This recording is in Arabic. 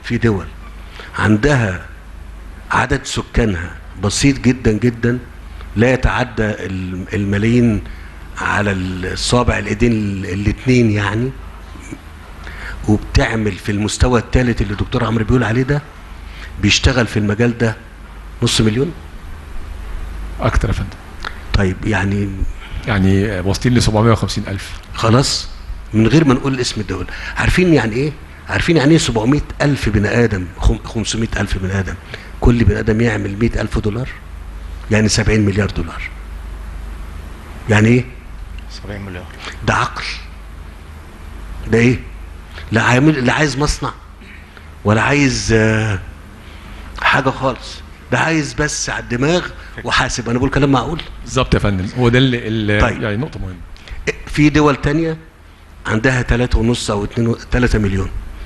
في دول عندها عدد سكانها بسيط جدا جدا، لا يتعدى الملايين على الصابع الايدين الاثنين يعني، وبتعمل في المستوى الثالث اللي الدكتور عمرو بيقول عليه ده، بيشتغل في المجال ده 500,000 اكتر يا فندم. طيب يعني واصلين ل 750,000 خلاص، من غير ما نقول اسم الدولة. عارفين يعني ايه؟ عارفين يعني ايه 700,000 بني ادم، 500,000 بني ادم، كل بني ادم يعمل 100,000 دولار، يعني 70 مليار دولار. يعني ايه؟ 70 مليار. ده عقل. ده ايه؟ لا عايز مصنع ولا عايز حاجة خالص، ده عايز بس على الدماغ وحاسب. انا بقول كلام معقول؟ بالظبط يا فندم، هو ده اللي طيب. يعني نقطة مهمة. في دول تانية عندها 3.5 أو 3 مليون،